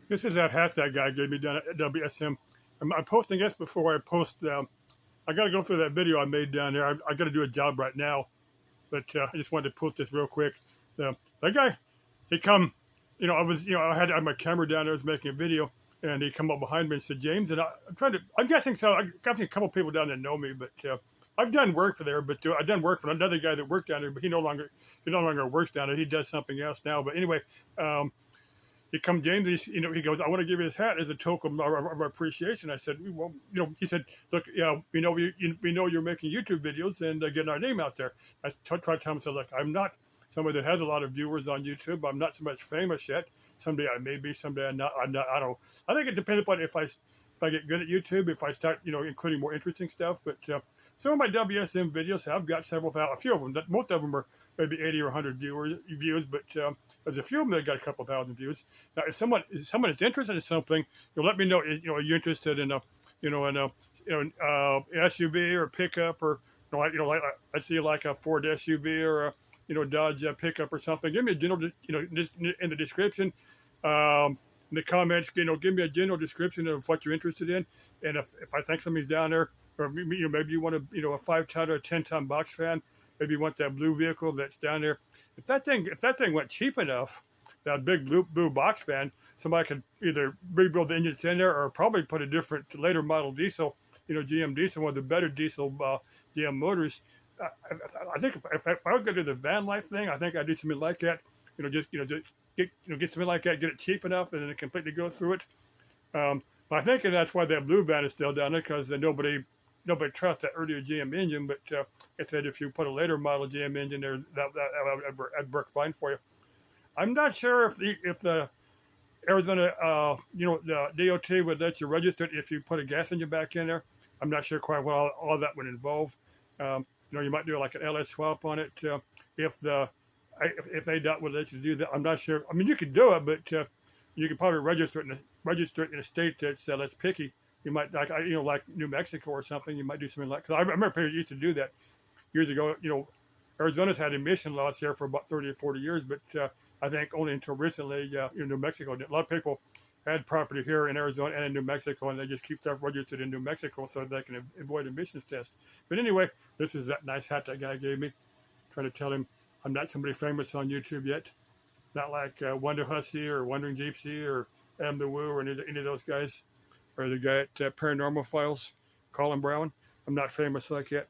This is that hat that guy gave me down at WSM. I'm posting this before I post. I got to go through that video I made down there. I got to do a job right now, but I just wanted to post this real quick. That guy, he come, I had my camera down there, I was making a video, and he come up behind me and said, James, and I'm trying to, I'm guessing so. I got a couple people down there know me, but I've done work for there, but I've done work for another guy that worked down there, but he no longer works down there. He does something else now. But anyway, he come James, he goes, I want to give you this hat as a token of appreciation. I said, well, he said, look, we know you're making YouTube videos and getting our name out there. I tried to tell him, so look, I'm not somebody that has a lot of viewers on YouTube. I'm not so much famous yet. Someday I may be, someday I'm not. I don't. I think it depends upon if I get good at YouTube, if I start, including more interesting stuff. But some of my WSM videos have got several thousand, a few of them. Most of them are maybe 80 or 100 views, but there's a few of them that got a couple thousand views. Now, if someone is interested in something, let me know. Are you interested in SUV or pickup or like let's see like a Ford SUV or a Dodge pickup or something. Give me a general, just in the description. In the comments, give me a general description of what you're interested in, and if I think somebody's down there, or maybe you want a a 5-ton or a 10-ton box fan, maybe you want that blue vehicle that's down there. If that thing went cheap enough, that big blue box fan, somebody could either rebuild the engines in there or probably put a different later model diesel, GM diesel, one of the better diesel GM motors. I think if I was going to do the van life thing, I think I'd do something like that. Just get something like that, get it cheap enough, and then completely go through it. I think that's why that blue van is still down there, because nobody trusts that earlier GM engine. But I said if you put a later model GM engine there, that'd work fine for you. I'm not sure if the Arizona the DOT would let you register it if you put a gas engine back in there. I'm not sure quite what all that would involve. You might do like an LS swap on it. If they would let you do that, I'm not sure. I mean, you could do it, but you could probably register it in a state that's less picky. You might like New Mexico or something. You might do something like. Cause I remember people used to do that years ago. Arizona's had emission laws here for about 30 or 40 years, but I think only until recently, New Mexico. A lot of people had property here in Arizona and in New Mexico, and they just keep stuff registered in New Mexico so they can avoid emissions tests. But anyway, this is that nice hat that guy gave me. Trying to tell him I'm not somebody famous on YouTube yet. Not like Wonder Hussy or Wondering Gypsy or Adam the Woo or any of those guys. Or the guy at Paranormal Files, Colin Brown. I'm not famous like that.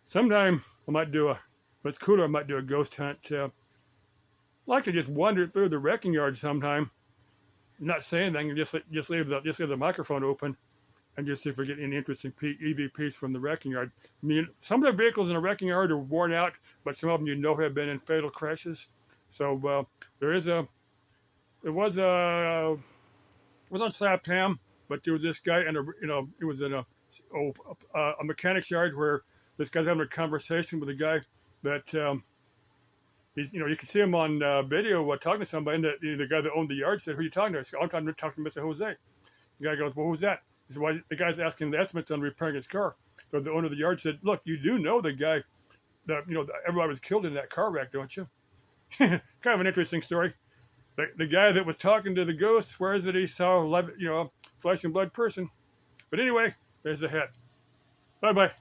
Sometime I might do what's cooler, I might do a ghost hunt. I'd like to just wander through the wrecking yard sometime. Not saying anything, just leave the microphone open and just see if we get any interesting EVPs from the wrecking yard. I mean, some of the vehicles in the wrecking yard are worn out, but some of them have been in fatal crashes. So it was on Saptam, but there was this guy and it was in a mechanic's yard where this guy's having a conversation with a guy that you can see him on video talking to somebody, and the guy that owned the yard said, "Who are you talking to?" I said, "I'm talking to Mr. Jose." The guy goes, "Well, who's that?" He said, "Well, the guy's asking the estimates on repairing his car." So the owner of the yard said, "Look, you do know the guy that everybody was killed in that car wreck, don't you?" Kind of an interesting story. The guy that was talking to the ghost swears that he saw flesh and blood person. But anyway, there's the hat. Bye bye.